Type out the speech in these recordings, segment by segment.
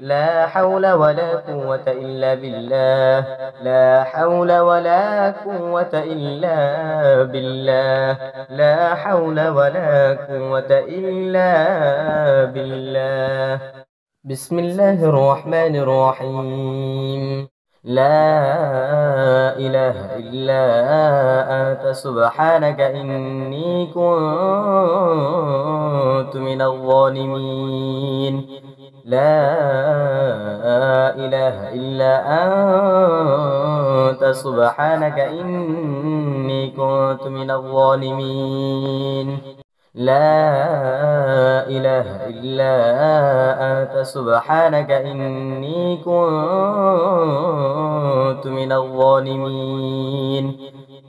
لا حول ولا قوة إلا بالله لا حول ولا قوة إلا بالله لا حول ولا قوة إلا بالله بسم الله الرحمن الرحيم لا إله إلا أنت سبحانك إني كنت من الظالمين لا إله إلا أنت سبحانك إني كنت من الظالمين لا إله إلا أنت سبحانك إني كنت من الظالمين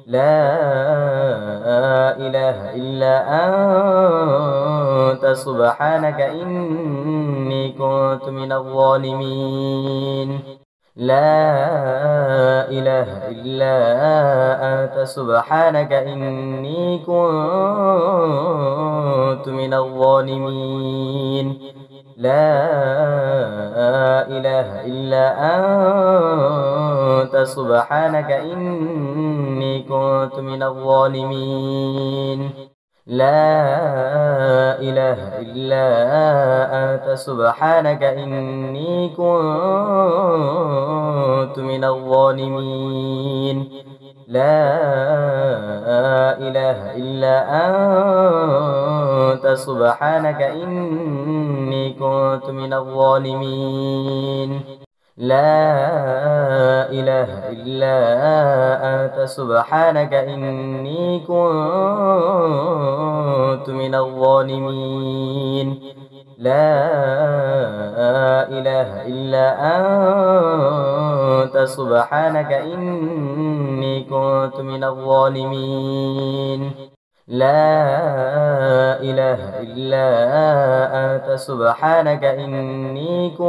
لا إله إلا أنت سبحانك إني كنت من الظالمين لا إله إلا أنت سبحانك إني كنت من الظالمين لا إله إلا أنت سبحانك إني كنت من الظالمين لا إله إلا أنت سبحانك إني كنت من الظالمين لا إله إلا أنت سبحانك إني كنت من الظالمين لا إله إلا أنت سبحانك إني كنت من الظالمين لا إله إلا أنت سبحانك إني كنت من الظالمين لا إله إلا أنت سبحانك إني كنت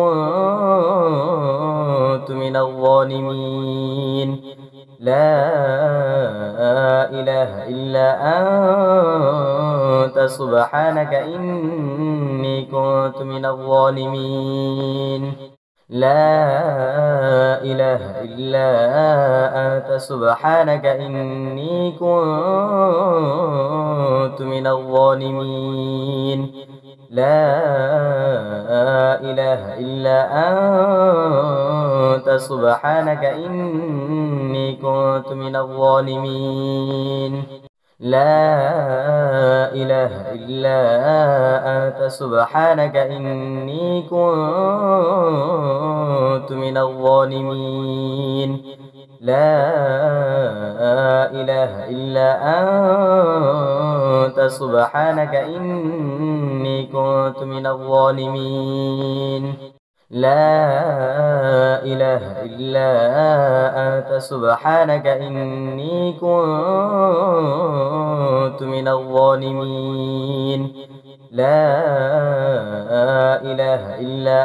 من الظالمين لا إله إلا أنت سبحانك إني كنت من الظالمين لا إله إلا أنت سبحانك إني كنت من الظالمين لا إله إلا أنت سبحانك إني كنت من الظالمين لا إله إلا أنت سبحانك إني كنت من الظالمين لا إله إلا أنت سبحانك إني كنت من الظالمين لا إله إلا أنت سبحانك إني كنت من الظالمين لا إله إلا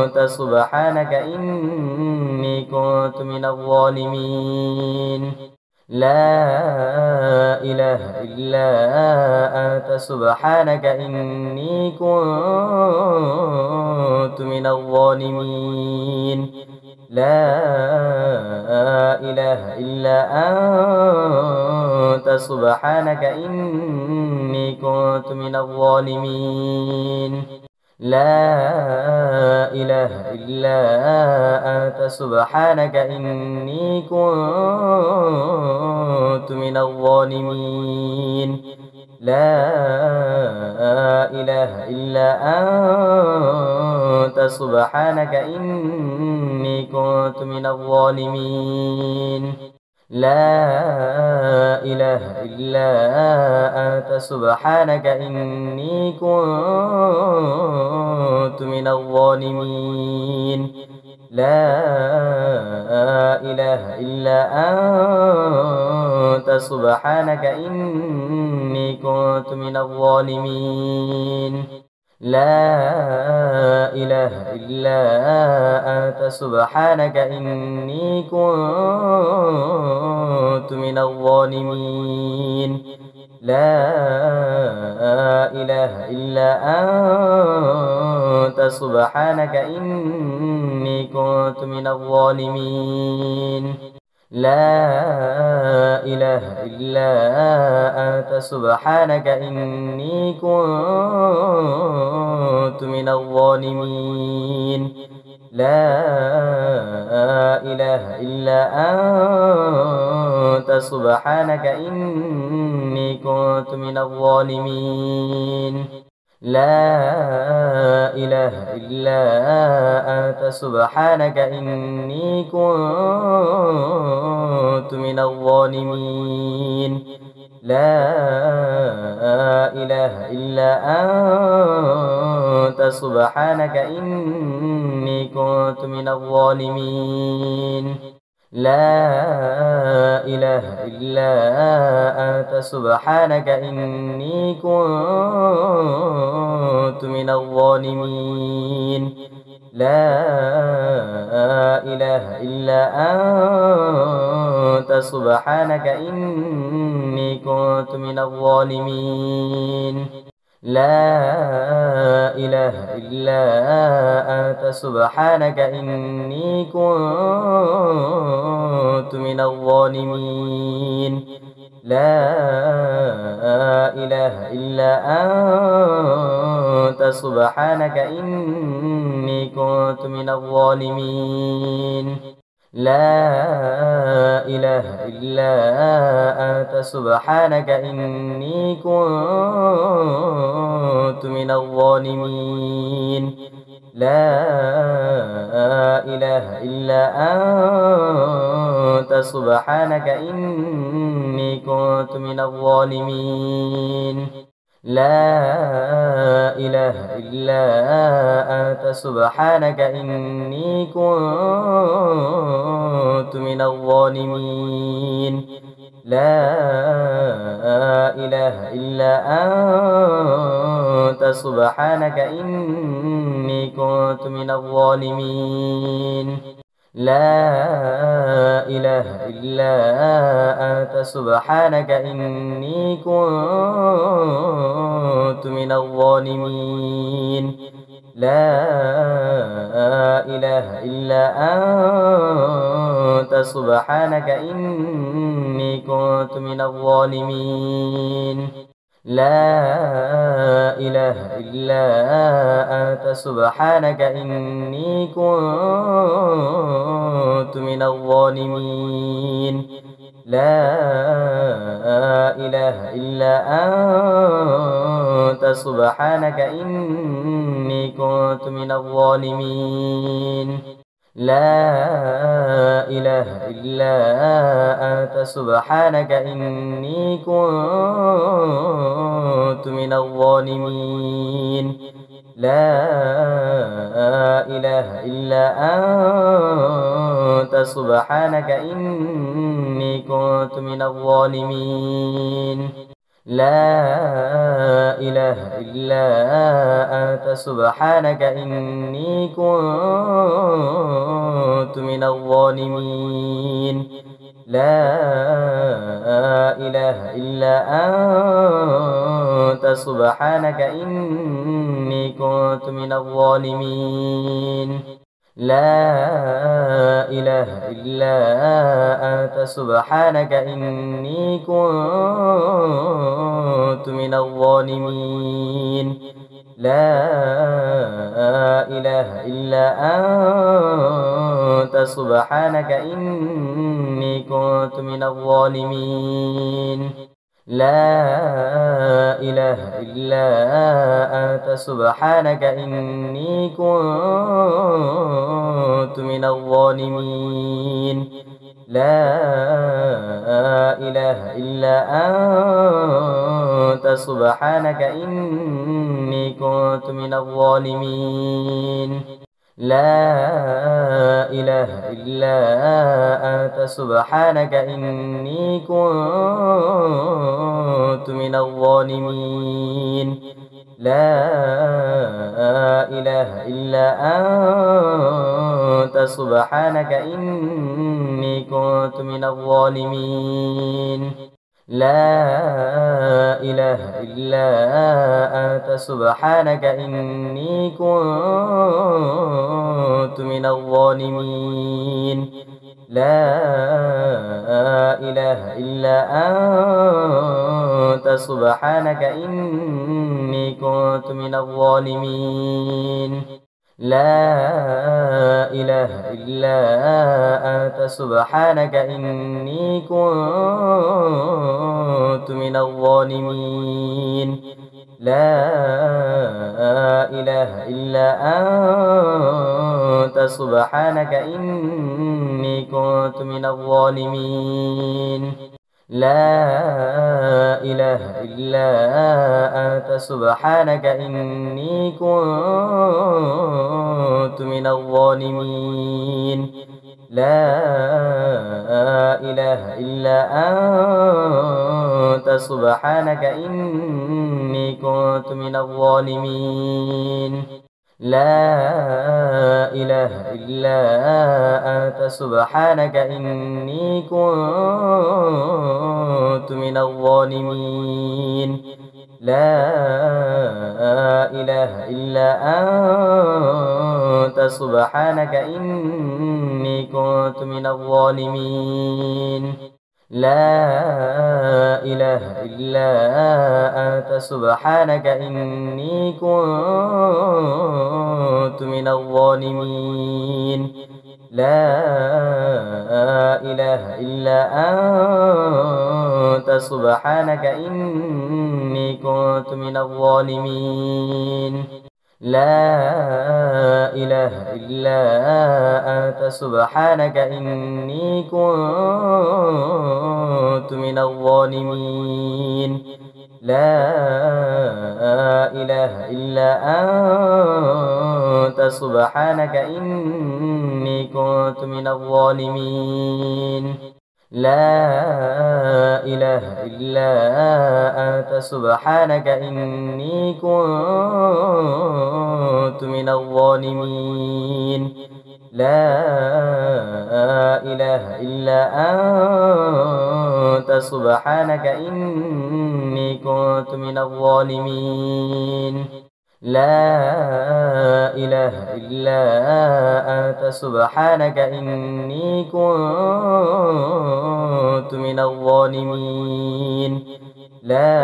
أنت سبحانك إني كنت من الظالمين لا إله إلا أنت سبحانك إني كنت من الظالمين لا إله إلا أنت سبحانك إني كنت من الظالمين لا إله إلا أنت سبحانك إني كنت من الظالمين لا إله إلا أنت سبحانك إني كنت من الظالمين لا إله إلا أنت سبحانك إني كنت من الظالمين لا إله إلا أنت سبحانك إني كنت من الظالمين لا إله إلا أنت سبحانك إني كنت من الظالمين لا إله إلا أنت سبحانك إني كنت من الظالمين لا إله إلا أنت سبحانك إني كنت من الظالمين لا إله إلا أنت سبحانك إني كنت من الظالمين لا إله إلا أنت سبحانك إني كنت من الظالمين لا إله إلا أنت سبحانك إني كنت من الظالمين لا إله إلا أنت سبحانك إني كنت من الظالمين لا إله إلا أنت سبحانك إني كنت من الظالمين لا إله إلا أنت سبحانك إني كنت من الظالمين لا إله إلا أنت سبحانك إني كنت من الظالمين لا إله إلا أنت سبحانك إني كنت من الظالمين لا إله إلا أنت سبحانك إني كنت من الظالمين لا إله إلا أنت سبحانك إني كنت من الظالمين لا إله إلا أنت سبحانك إني كنت من الظالمين لا إله إلا أنت سبحانك إني كنت من الظالمين لا إله إلا أنت سبحانك إني كنت من الظالمين لا إله إلا أنت سبحانك إني كنت من الظالمين لا إله إلا أنت سبحانك إني كنت من الظالمين لا إله إلا أنت سبحانك إني كنت من الظالمين لا إله إلا أنت سبحانك إني كنت من الظالمين لا إله إلا أنت سبحانك إني كنت من الظالمين لا إله إلا أنت سبحانك إني كنت من الظالمين لا إله إلا أنت سبحانك إني كنت من الظالمين لا إله إلا أنت سبحانك إني كنت من الظالمين لا إله إلا أنت سبحانك إني كنت من الظالمين لا إله إلا أنت سبحانك إني كنت من الظالمين لا إله إلا أنت سبحانك إني كنت من الظالمين لا إله إلا أنت سبحانك إني كنت من الظالمين لا إله إلا أنت سبحانك إني كنت من الظالمين لا إله إلا أنت سبحانك إني كنت من الظالمين لا إله إلا أنت سبحانك إني كنت من الظالمين لا إله إلا أنت سبحانك إني كنت من الظالمين لا إله إلا أنت سبحانك إني كنت من الظالمين لا إله إلا أنت سبحانك إني كنت من الظالمين لا إله إلا أنت سبحانك إني كنت من الظالمين لا إله إلا أنت سبحانك إني كنت من الظالمين لا إله إلا أنت سبحانك إني كنت من الظالمين لا إله إلا أنت سبحانك إني كنت من الظالمين لا إله إلا أنت سبحانك إني كنت من الظالمين لا إله إلا أنت سبحانك إني كنت من الظالمين لا إله إلا أنت سبحانك إني كنت من الظالمين لا إله إلا أنت سبحانك إني كنت من الظالمين لا إله إلا أنت سبحانك إني كنت من الظالمين لا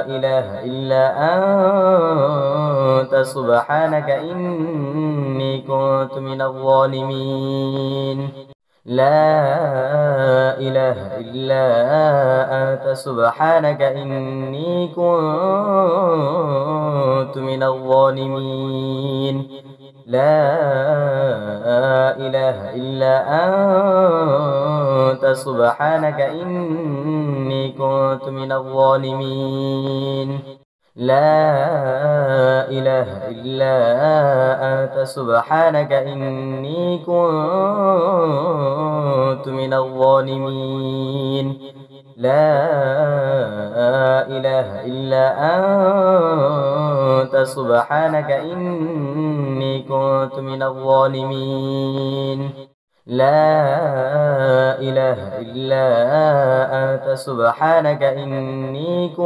إله إلا أنت سبحانك إني كنت من الظالمين لا إله إلا أنت سبحانك إني كنت من الظالمين لا إله إلا أنت سبحانك إني كنت من الظالمين لا إله إلا أنت سبحانك إني كنت من الظالمين لا إله إلا أنت سبحانك إني كنت من الظالمين لا إله إلا أنت سبحانك إني كنت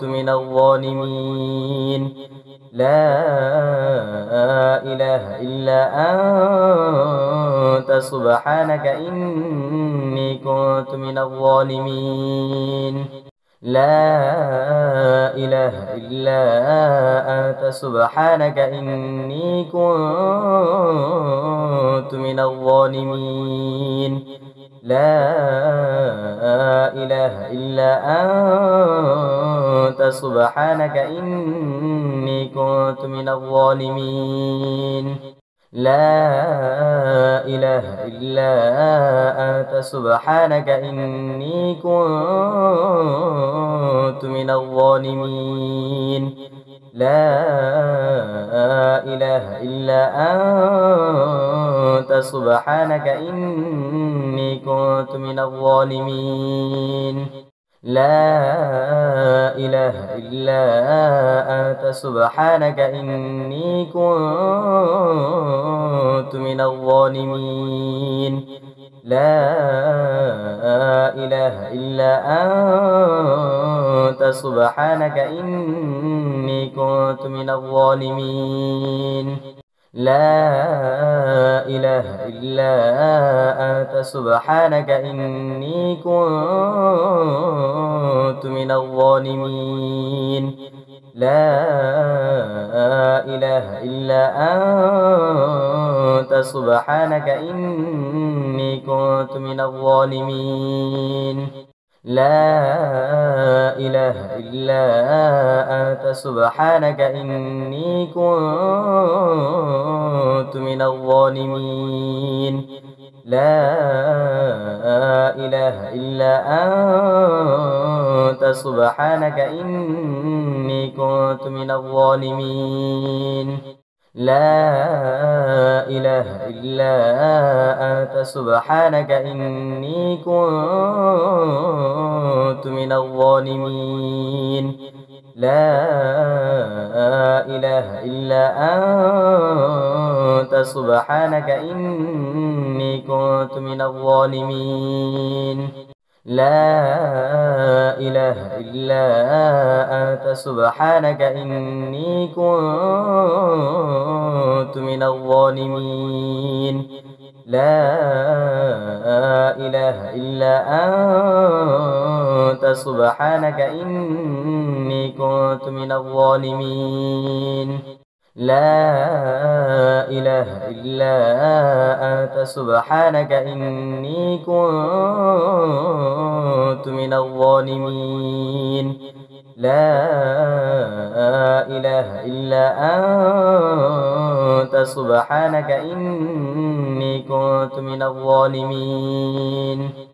من الظالمين لا إله إلا أنت سبحانك إني كنت من الظالمين لا إله إلا أنت سبحانك إني كنت من الظالمين لا إله إلا أنت سبحانك إني كنت من الظالمين لا إله إلا أنت سبحانك إني كنت من الظالمين لا إله إلا أنت سبحانك إني كنت من الظالمين لا إله إلا أنت سبحانك إني كنت من الظالمين لا إله إلا أنت سبحانك إني كنت من الظالمين لا إله إلا أنت سبحانك إني كنت من الظالمين لا إله إلا أنت سبحانك إني كنت من الظالمين لا إله إلا أنت سبحانك إني كنت من الظالمين لا إله إلا أنت سبحانك إني كنت من الظالمين لا إله إلا أنت سبحانك إني كنت من الظالمين لا إله إلا أنت سبحانك إني كنت من الظالمين لا إله إلا أنت سبحانك إني كنت من الظالمين لا إله إلا أنت سبحانك إني كنت من الظالمين لا إله إلا أنت سبحانك إني كنت من الظالمين لا إله إلا أنت سبحانك إني كنت من الظالمين